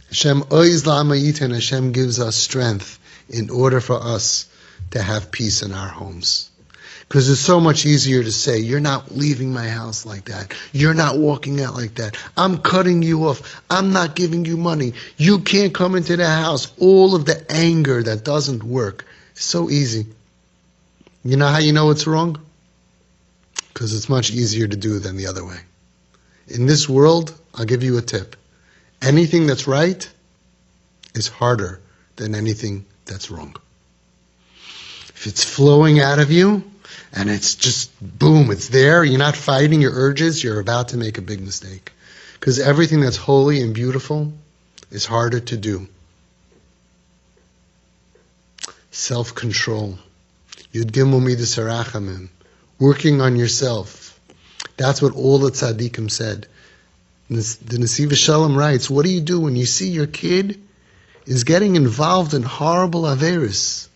Hashem oiz la'amayitin, Hashem gives us strength in order for us to have peace in our homes. Because it's so much easier to say, you're not leaving my house like that. You're not walking out like that. I'm cutting you off. I'm not giving you money. You can't come into the house. All of the anger that doesn't work. It's so easy. You know how you know it's wrong? Because it's much easier to do than the other way. In this world, I'll give you a tip. Anything that's right is harder than anything that's wrong. If it's flowing out of you, and it's just, boom, it's there, you're not fighting your urges, you're about to make a big mistake. Because everything that's holy and beautiful is harder to do. Self-control. Yud Gimel Midas Harachamim. Working on yourself. That's what all the tzaddikim said. The Nesiv Shalom writes, what do you do when you see your kid is getting involved in horrible averis?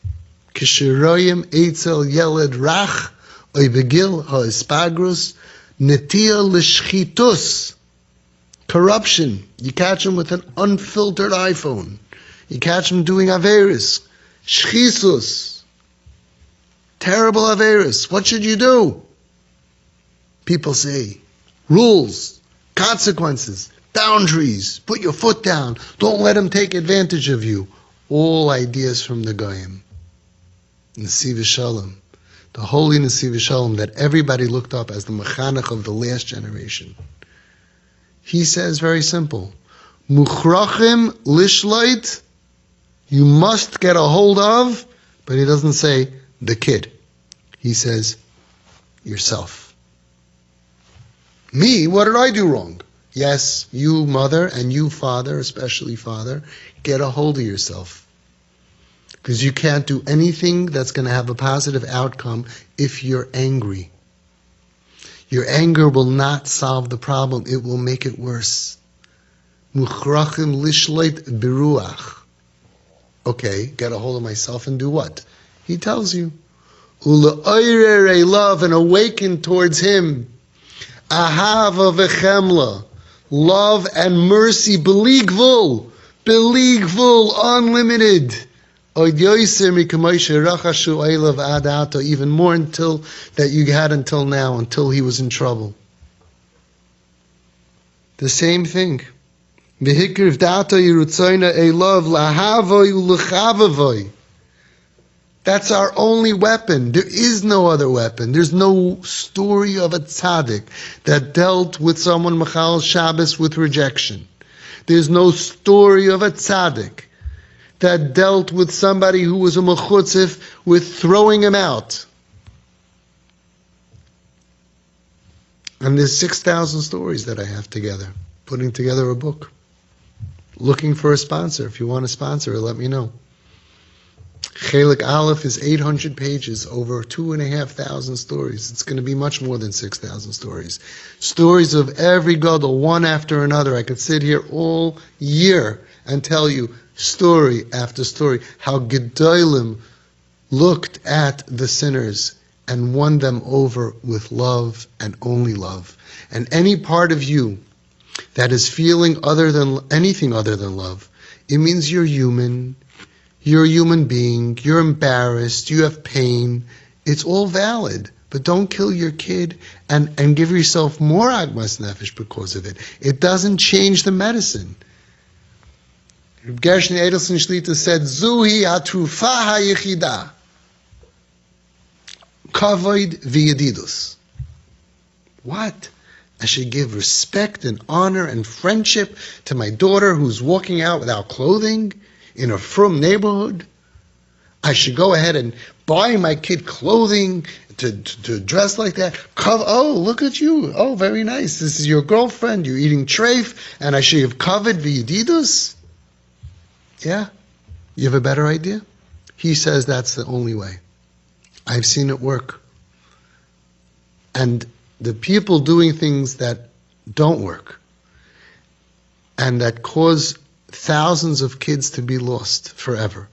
Kishiroyim eitzel yeled rach oy begil ha'ispagrus netia l'shchitus. Corruption. You catch him with an unfiltered iPhone. You catch him doing averis. Shchisus. Terrible averis. What should you do? People say, rules, consequences, boundaries, put your foot down, don't let him take advantage of you. All ideas from the Goyim. Nesiv Shalom, the holy Nesiv Shalom that everybody looked up as the mechanech of the last generation. He says very simple, Muchrachim lishleit, you must get a hold of, but he doesn't say the kid. He says yourself. Me, what did I do wrong? Yes, you mother and you father, especially father, get a hold of yourself. Because you can't do anything that's going to have a positive outcome if you're angry. Your anger will not solve the problem. It will make it worse. Muchrachim lishleit biruach. Okay, get a hold of myself and do what? He tells you. Ule'oirere love and awaken towards him. Ahava v'chemla. Love and mercy. Beligvul. Unlimited. Even more until that you had until now, until he was in trouble. The same thing. That's our only weapon. There is no other weapon. There's no story of a tzaddik that dealt with someone Machal Shabbos with rejection. There's no story of a tzaddik that dealt with somebody who was a mechutzif with throwing him out. And there's 6,000 stories that I have together, putting together a book. Looking for a sponsor. If you want a sponsor, let me know. Chelik Aleph is 800 pages, over 2,500 stories. It's going to be much more than 6,000 stories. Stories of every gadol, one after another. I could sit here all year and tell you story after story, how Gedolim looked at the sinners and won them over with love and only love. And any part of you that is feeling anything other than love, it means you're human, you're a human being, you're embarrassed, you have pain. It's all valid, but don't kill your kid and give yourself more agmas nefesh because of it. It doesn't change the medicine. Gershon Edelson Shlita said, Zuhi hatrufa hayichida. Kavod v'yedidus. What? I should give respect and honor and friendship to my daughter who's walking out without clothing in a frum neighborhood? I should go ahead and buy my kid clothing to dress like that? Oh, look at you. Oh, very nice. This is your girlfriend. You're eating treif, and I should have covered v'yedidus? Yeah? You have a better idea? He says that's the only way. I've seen it work. And the people doing things that don't work and that cause thousands of kids to be lost forever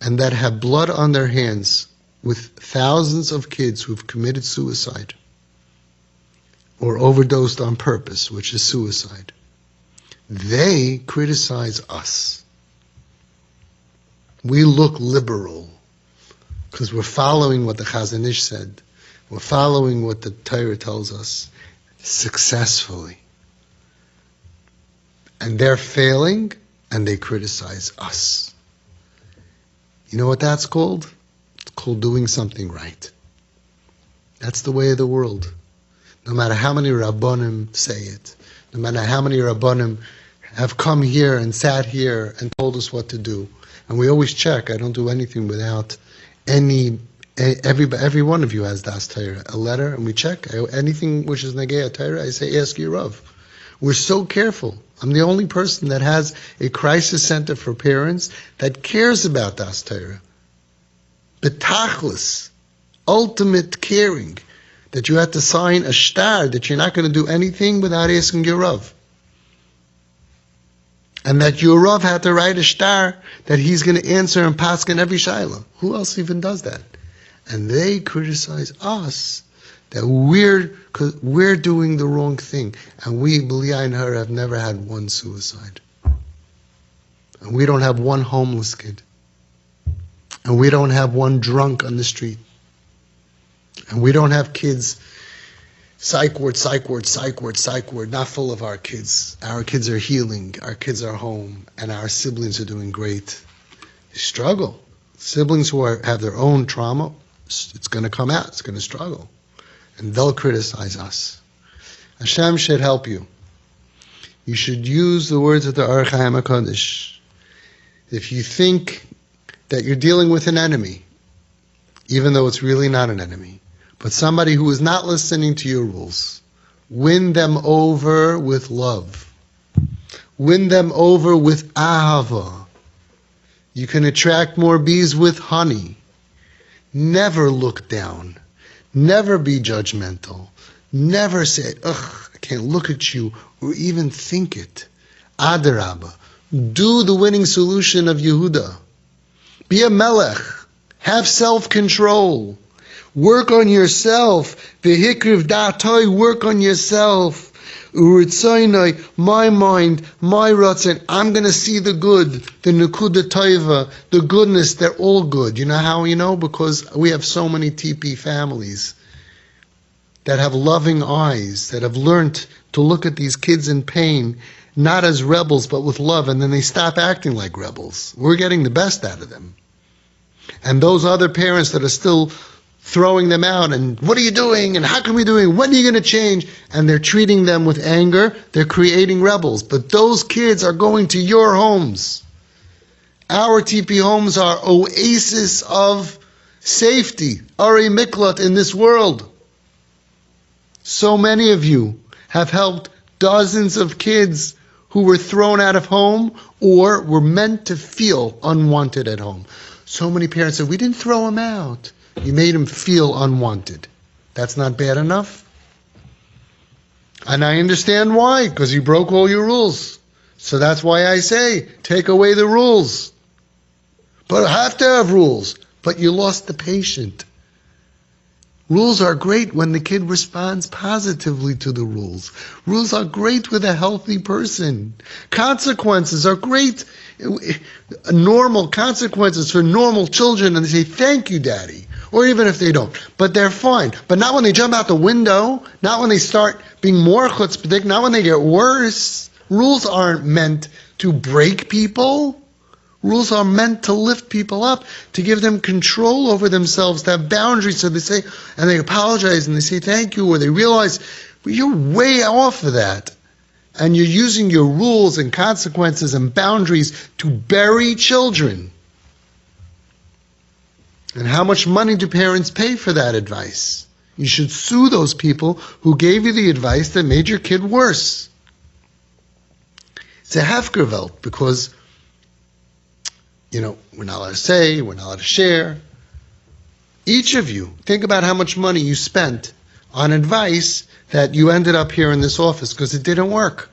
and that have blood on their hands with thousands of kids who've committed suicide or overdosed on purpose, which is suicide. They criticize us. We look liberal because we're following what the Chazon Ish said. We're following what the Torah tells us successfully. And they're failing, and they criticize us. You know what that's called? It's called doing something right. That's the way of the world. No matter how many Rabbanim say it, no matter how many Rabbanim have come here and sat here and told us what to do. And we always check. I don't do anything without every one of you has Das Torah, a letter, and we check. Anything which is Negei Torah, I say, ask your Rav. We're so careful. I'm the only person that has a crisis center for parents that cares about Das Torah. Betachlis, ultimate caring, that you have to sign a shtar, that you're not going to do anything without asking your Rav. And that your Rav had to write a shtar that he's going to answer and paskin every shayla. Who else even does that? And they criticize us that we're doing the wrong thing. And we, B'li and her, have never had one suicide. And we don't have one homeless kid. And we don't have one drunk on the street. And we don't have kids, psych ward, not full of our kids. Our kids are healing, our kids are home, and our siblings are doing great. They struggle. Siblings who have their own trauma, it's going to come out, it's going to struggle. And they'll criticize us. Hashem should help you. You should use the words of the Or Chaim HaKadosh. If you think that you're dealing with an enemy, even though it's really not an enemy, but somebody who is not listening to your rules, win them over with love. Win them over with ahava. You can attract more bees with honey. Never look down. Never be judgmental. Never say, ugh, I can't look at you, or even think it. Adarabba. Do the winning solution of Yehuda. Be a melech. Have self-control. Work on yourself. V'hikriv da'atoi, work on yourself. Uritzaynai, my mind, my ratzon, I'm going to see the good, the nekuda toiva, the goodness, they're all good. You know how we know? Because we have so many TP families that have loving eyes, that have learned to look at these kids in pain, not as rebels, but with love, and then they stop acting like rebels. We're getting the best out of them. And those other parents that are still throwing them out, and what are you doing, and how can we do it, when are you going to change, and they're treating them with anger, they're creating rebels. But those kids are going to your homes. Our TP homes are oasis of safety, Ari Miklat in this world. So many of you have helped dozens of kids who were thrown out of home or were meant to feel unwanted at home. So many parents said, we didn't throw them out. You made him feel unwanted. That's not bad enough? And I understand why, because you broke all your rules. So that's why I say, take away the rules. But I have to have rules. But you lost the patient. Rules are great when the kid responds positively to the rules. Rules are great with a healthy person. Consequences are great. Normal consequences for normal children, and they say, thank you, Daddy. Or even if they don't. But they're fine. But not when they jump out the window, not when they start being more chutzpahdik, not when they get worse. Rules aren't meant to break people. Rules are meant to lift people up, to give them control over themselves, to have boundaries. So they say, and they apologize and they say thank you, or they realize, well, you're way off of that. And you're using your rules and consequences and boundaries to bury children. And how much money do parents pay for that advice? You should sue those people who gave you the advice that made your kid worse. It's a hefkervelt because, we're not allowed to say, we're not allowed to share. Each of you, think about how much money you spent on advice that you ended up here in this office because it didn't work.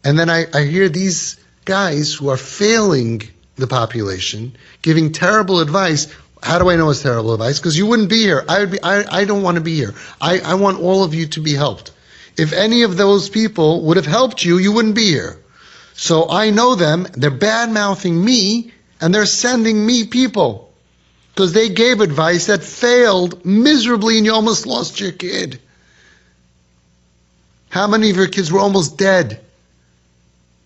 And then I hear these guys who are failing the population, giving terrible advice. How do I know it's terrible advice? Because you wouldn't be here. I don't want to be here. I want all of you to be helped. If any of those people would have helped you, you wouldn't be here. So I know them, they're bad-mouthing me, and they're sending me people. Because they gave advice that failed miserably and you almost lost your kid. How many of your kids were almost dead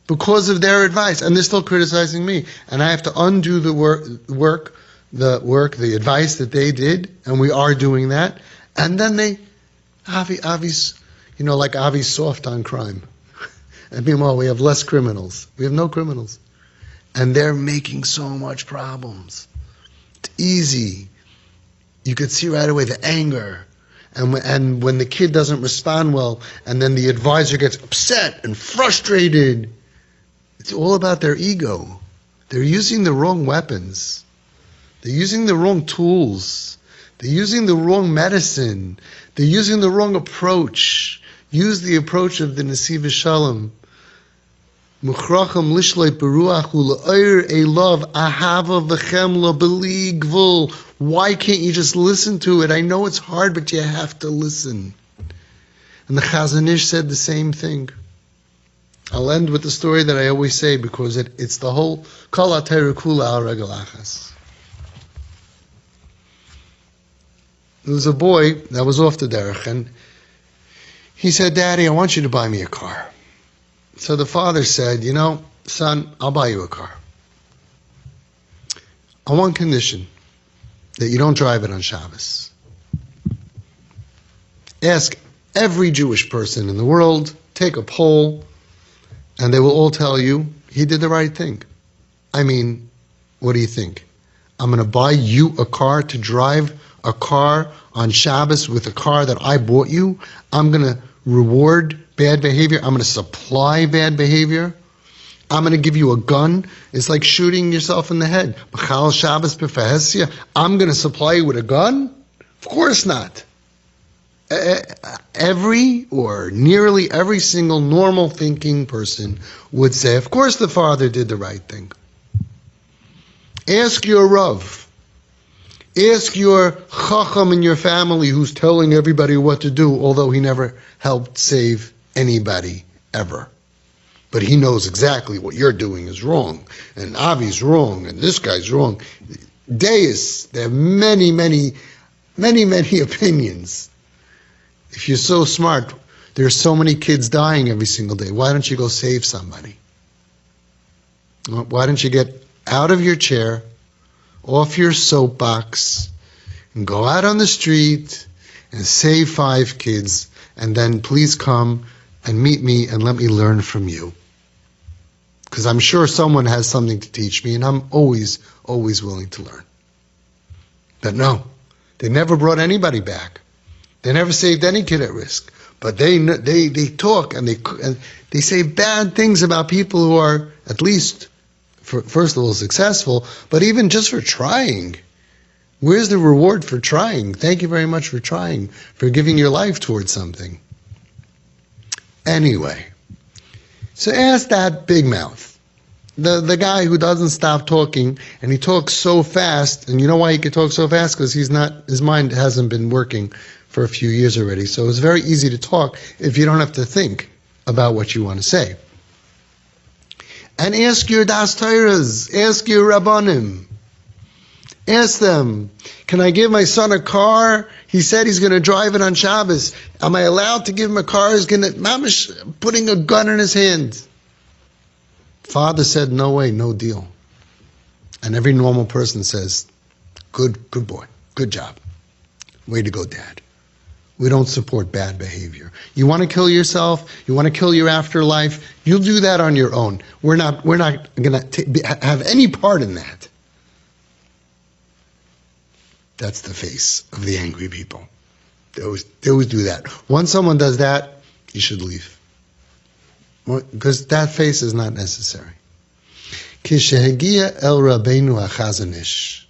because of their advice? And they're still criticizing me. And I have to undo the advice that they did, and we are doing that. And then Avi's, like Avi's soft on crime. And meanwhile, we have less criminals. We have no criminals. And they're making so much problems. It's easy. You could see right away the anger. And when the kid doesn't respond well, and then the advisor gets upset and frustrated, it's all about their ego. They're using the wrong weapons. They're using the wrong tools. They're using the wrong medicine. They're using the wrong approach. Use the approach of the Nesiv Shalom. Muchracham lishleit beruach u'le'oir elav ahava v'chemla b'li gvul. Why can't you just listen to it? I know it's hard, but you have to listen. And the Chazon Ish said the same thing. I'll end with the story that I always say because it's the whole kol ha'Torah kula al regel achas. There was a boy that was off the derech, and he said, "Daddy, I want you to buy me a car." So the father said, "Son, I'll buy you a car. On one condition, that you don't drive it on Shabbos. Ask every Jewish person in the world, take a poll, and they will all tell you he did the right thing. I mean, what do you think? I'm going to buy you a car to drive a car on Shabbos with a car that I bought you? I'm going to reward bad behavior. I'm going to supply bad behavior. I'm going to give you a gun. It's like shooting yourself in the head. B'chal Shabbos b'fahesia. I'm going to supply you with a gun? Of course not. Every or nearly every single normal thinking person would say, of course the father did the right thing. Ask your Rav. Ask your Chacham in your family who's telling everybody what to do, although he never helped save anybody ever. But he knows exactly what you're doing is wrong, and Avi's wrong, and this guy's wrong. Deis, there are many, many, many, many opinions. If you're so smart, there are so many kids dying every single day. Why don't you go save somebody? Why don't you get out of your chair, off your soapbox, and go out on the street and save 5 kids, and then please come and meet me and let me learn from you. Because I'm sure someone has something to teach me, and I'm always, always willing to learn. But no, they never brought anybody back. They never saved any kid at risk. But they talk and they say bad things about people who are at least, first of all, successful, but even just for trying. Where's the reward for trying? Thank you very much for trying, for giving your life towards something. Anyway, so ask that big mouth, the guy who doesn't stop talking, and he talks so fast. And you know why he can talk so fast? Because his mind hasn't been working for a few years already. So it's very easy to talk if you don't have to think about what you want to say. And ask your Das Torahs, ask your Rabbanim. Ask them, can I give my son a car? He said he's going to drive it on Shabbos. Am I allowed to give him a car? He's going to, mamish, putting a gun in his hand. Father said, no way, no deal. And every normal person says, good boy, good job. Way to go, Dad. We don't support bad behavior. You want to kill yourself? You want to kill your afterlife? You'll do that on your own. We're not going to have any part in that. That's the face of the angry people. They always do that. Once someone does that, you should leave. Because that face is not necessary. Kishehegia el Rabbeinu HaChazon Ish.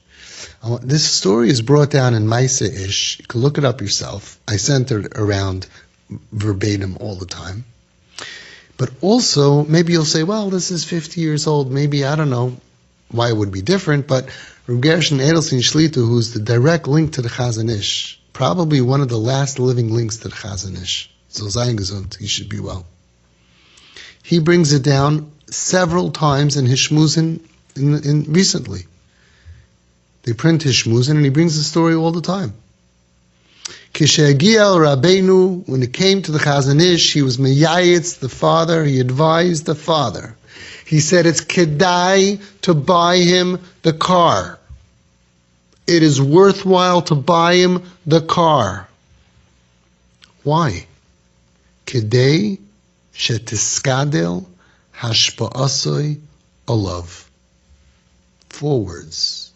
This story is brought down in Maisa Ish. You can look it up yourself. I center it around verbatim all the time. But also, maybe you'll say, well, this is 50 years old. Maybe, I don't know why it would be different, but Reb Gershon Edelstein Shlitu, who's the direct link to the Chazon Ish, probably one of the last living links to the Chazon Ish. So sein gesund, he should be well. He brings it down several times in his shmuzin in recently. They print his shmuzin and he brings the story all the time. Kishegia el Rabbeinu, when it came to the Chazon Ish, he was meyayitz the father, he advised the father. He said it's kedai to buy him the car. It is worthwhile to buy him the car. Why? Kedai shetiskadel hashpa'asoi olav. 4 words.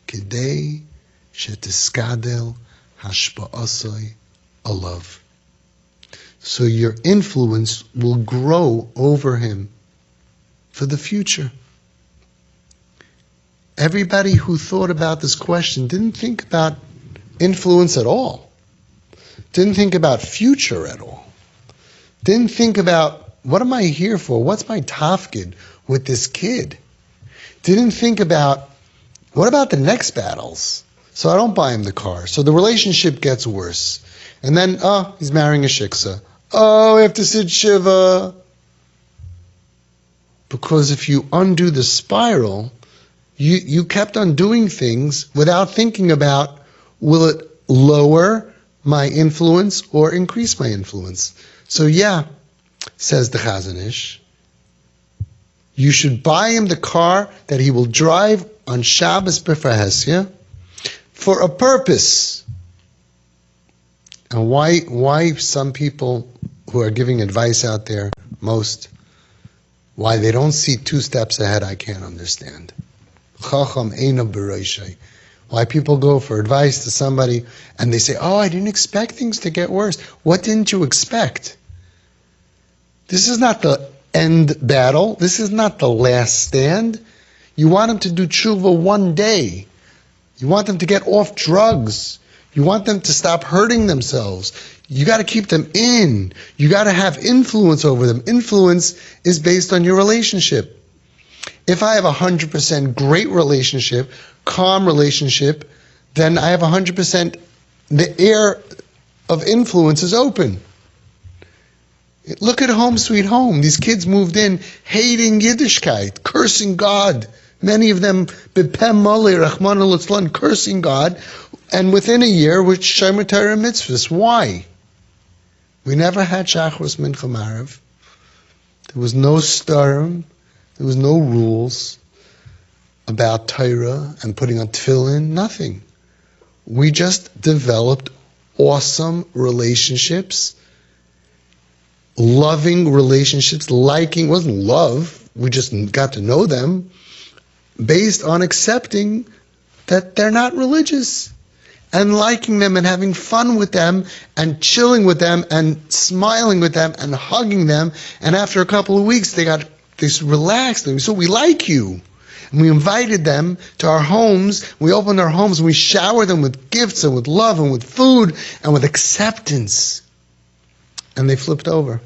Kedai shetiskadel hashpa'asoi olav. So your influence will grow over him for the future. Everybody who thought about this question didn't think about influence at all. Didn't think about future at all. Didn't think about, what am I here for? What's my tafkid with this kid? Didn't think about, what about the next battles? So I don't buy him the car. So the relationship gets worse. And then, he's marrying a shiksa. I have to sit shiva. Because if you undo the spiral, you kept on doing things without thinking about, will it lower my influence or increase my influence? So yeah, says the Chazon Ish, you should buy him the car that he will drive on Shabbos b'Farhesia for a purpose. And why some people who are giving advice out there, why they don't see 2 steps ahead, I can't understand. Chacham einav b'roshai. Why people go for advice to somebody and they say, I didn't expect things to get worse. What didn't you expect? This is not the end battle. This is not the last stand. You want them to do tshuva one day. You want them to get off drugs. You want them to stop hurting themselves. You got to keep them in. You got to have influence over them. Influence is based on your relationship. If I have 100% great relationship, calm relationship, then I have 100%, the air of influence is open. Look at Home Sweet Home. These kids moved in hating Yiddishkeit, cursing God. Many of them, b'pem malei rachmana litzlan, cursing God. And within a year, with Shomer Torah mitzvahs. Why? We never had Shachris Mincha Marav. There was no starim. There was no rules about Torah and putting on tefillin, nothing. We just developed awesome relationships, loving relationships, liking, wasn't love, we just got to know them, based on accepting that they're not religious, and liking them and having fun with them and chilling with them and smiling with them and hugging them, and after a couple of weeks they relaxed and so we like you. And we invited them to our homes, we opened our homes and we showered them with gifts and with love and with food and with acceptance. And they flipped over.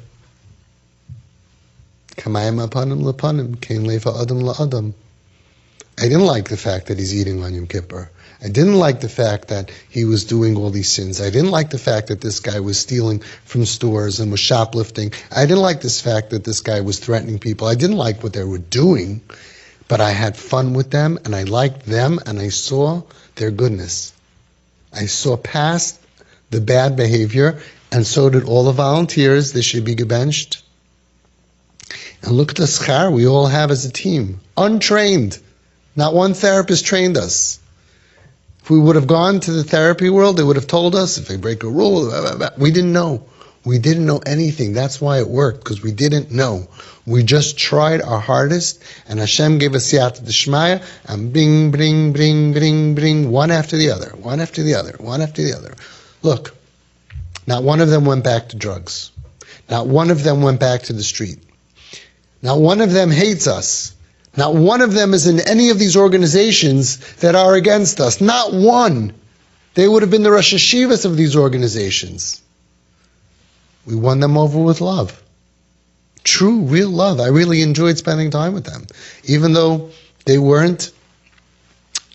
Kamayim apanim lapanim, kain lefa adam la adam. I didn't like the fact that he's eating on Yom Kippur. I didn't like the fact that he was doing all these sins. I didn't like the fact that this guy was stealing from stores and was shoplifting. I didn't like this fact that this guy was threatening people. I didn't like what they were doing, but I had fun with them and I liked them and I saw their goodness. I saw past the bad behavior, and so did all the volunteers. They should be gebenched. And look at the schar we all have as a team. Untrained. Not one therapist trained us. If we would have gone to the therapy world, they would have told us, if they break a rule, blah, blah, blah. We didn't know. We didn't know anything. That's why it worked, because we didn't know. We just tried our hardest, and Hashem gave us siyata d'shmaya, and bring, one after the other, one after the other, one after the other. Look, not one of them went back to drugs. Not one of them went back to the street. Not one of them hates us. Not one of them is in any of these organizations that are against us. Not one. They would have been the Rosh Hashivas of these organizations. We won them over with love. True, real love. I really enjoyed spending time with them. Even though they weren't,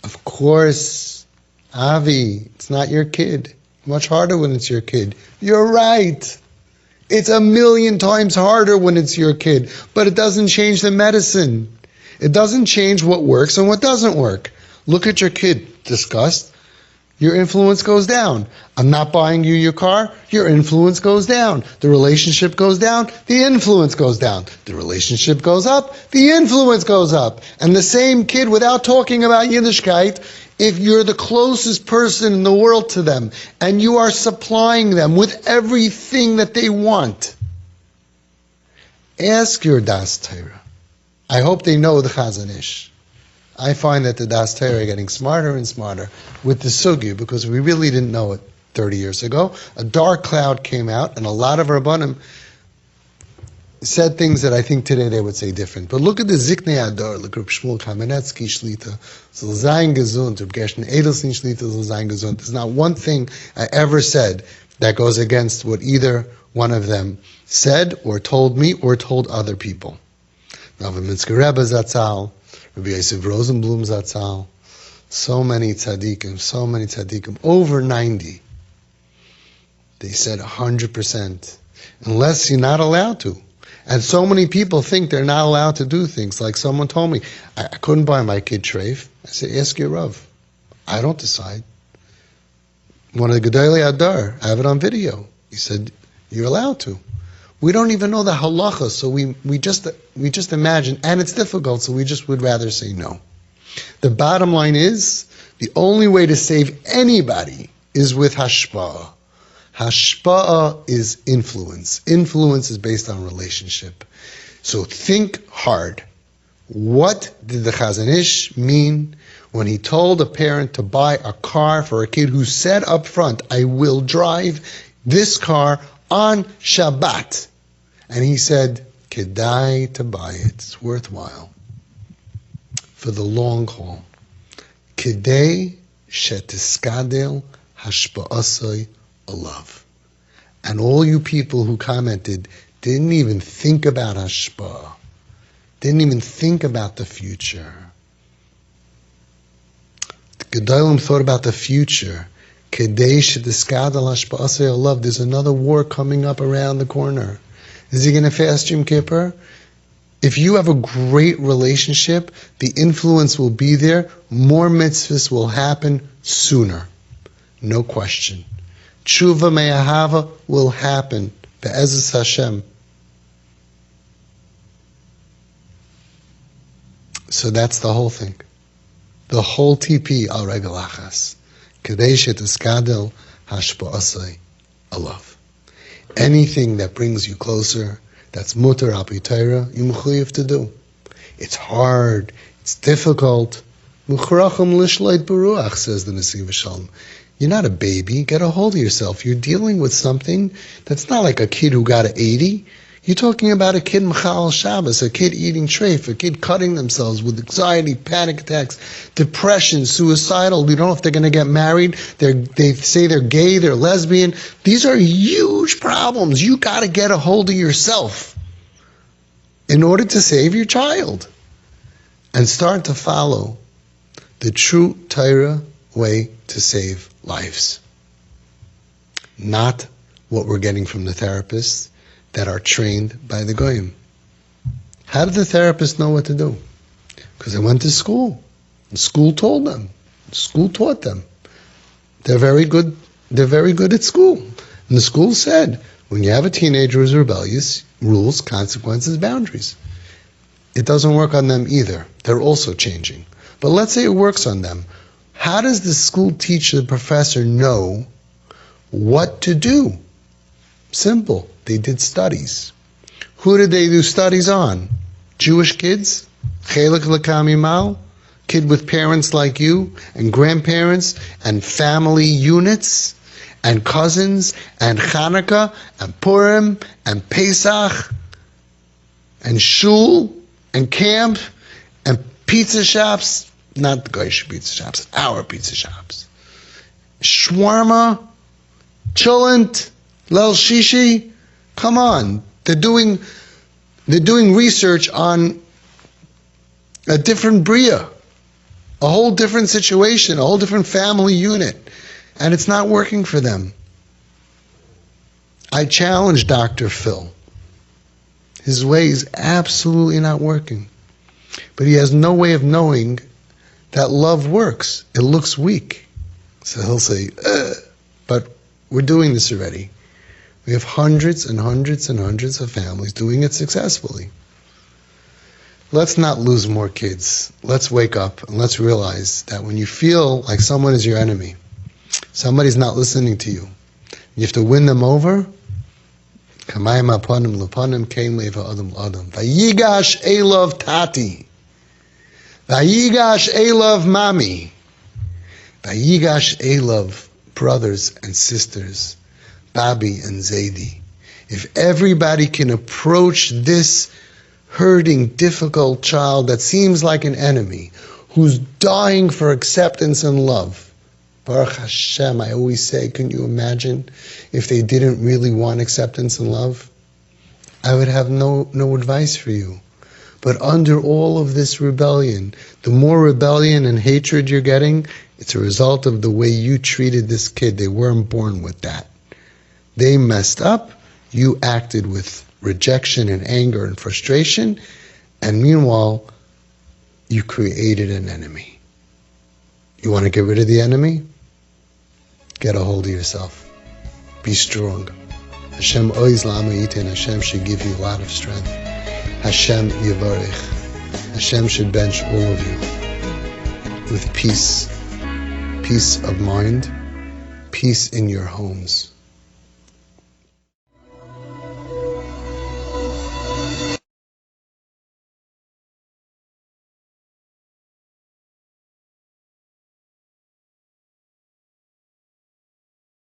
of course, Avi, it's not your kid. Much harder when it's your kid. You're right. It's 1,000,000 times harder when it's your kid, but it doesn't change the medicine. It doesn't change what works and what doesn't work. Look at your kid. Disgust. Your influence goes down. I'm not buying you your car. Your influence goes down. The relationship goes down. The influence goes down. The relationship goes up. The influence goes up. And the same kid, without talking about Yiddishkeit, if you're the closest person in the world to them and you are supplying them with everything that they want, ask your Das Torah. I hope they know the Chazon Ish. I find that the Das Torah are getting smarter and smarter with the Sugya because we really didn't know it 30 years ago. A dark cloud came out and a lot of Rabbanim said things that I think today they would say different. But look at the Ziknei Adar, look at Shmuel Kamenetsky Shlita, Soll sein gesund, Reb Gershon Edelstein Shlita, Soll sein gesund. There's not one thing I ever said that goes against what either one of them said or told me or told other people. Novominsker Rebbe Zatzal, Rabbi Yosef Rosenblum Zatzal, so many tzaddikim, over 90. They said 100%, unless you're not allowed to. And so many people think they're not allowed to do things. Like someone told me, I couldn't buy my kid treif. I said, ask your Rav. I don't decide. One of the Gedolei Adar, I have it on video. He said, you're allowed to. We don't even know the halacha, so we just imagine, and it's difficult, so we just would rather say no. The bottom line is, the only way to save anybody is with hashpa'ah. Hashpa'ah is influence. Influence is based on relationship. So think hard. What did the Chazon Ish mean when he told a parent to buy a car for a kid who said up front, I will drive this car on Shabbat? And he said, kedai to buy it. It's worthwhile. For the long haul. Kedai shetiskadel hashpa'asai alav. And all you people who commented didn't even think about hashpa'ah. Didn't even think about the future. The Gedolim thought about the future. Kedai shetiskadel hashpa'asai alav. There's another war coming up around the corner. Is he going to fast Yom Kippur? If you have a great relationship, the influence will be there. More mitzvahs will happen sooner. No question. Tshuva me'ahava will happen. Be'ezus Hashem. So that's the whole thing. The whole TP al regel achas. Kedei shetiskadel hashpa'asai alav. Anything that brings you closer, that's mutar al pi Torah, you mechuyev to do. It's hard, it's difficult. Muchrachim lishleit beruach, says the Nesiv Shalom. You're not a baby, get a hold of yourself. You're dealing with something that's not like a kid who got an 80. You're talking about a kid Mechal Shabbos, a kid eating treif, a kid cutting themselves with anxiety, panic attacks, depression, suicidal. You don't know if they're going to get married. They say they're gay, they're lesbian. These are huge problems. You got to get a hold of yourself in order to save your child and start to follow the true Torah way to save lives. Not what we're getting from the therapists that are trained by the Goyim. How did the therapists know what to do? Because they went to school. The school told them. The school taught them. They're very good at school. And the school said, when you have a teenager who's rebellious, rules, consequences, boundaries. It doesn't work on them either. They're also changing. But let's say it works on them. How does the school teacher, the professor, know what to do? Simple. They did studies. Who did they do studies on? Jewish kids? Chelik l'kam yimal? Kid with parents like you, and grandparents, and family units, and cousins, and Hanukkah, and Purim, and Pesach, and shul, and camp, and pizza shops. Not the Goyish pizza shops, our pizza shops. Shawarma, cholent, Lel Shishi. Come on, they're doing research on a different bria, a whole different situation, a whole different family unit, and it's not working for them. I challenge Dr. Phil. His way is absolutely not working. But he has no way of knowing that love works. It looks weak. So he'll say, but we're doing this already. We have hundreds and hundreds and hundreds of families doing it successfully. Let's not lose more kids. Let's wake up and let's realize that when you feel like someone is your enemy, somebody's not listening to you, you have to win them over. Kamayim apanim lepanim kein leva adam l'adam. Vayigash elov tati. Vayigash elov mami. Vayigash elov brothers and sisters. Babi and Zaidi. If everybody can approach this hurting, difficult child that seems like an enemy, who's dying for acceptance and love, Baruch Hashem, I always say, can you imagine if they didn't really want acceptance and love? I would have no advice for you. But under all of this rebellion, the more rebellion and hatred you're getting, it's a result of the way you treated this kid. They weren't born with that. They messed up, you acted with rejection and anger and frustration, and meanwhile, you created an enemy. You want to get rid of the enemy? Get a hold of yourself. Be strong. Hashem oiz la'amo yitin. Hashem should give you a lot of strength. Hashem yivarech. Hashem should bench all of you with peace. Peace of mind. Peace in your homes.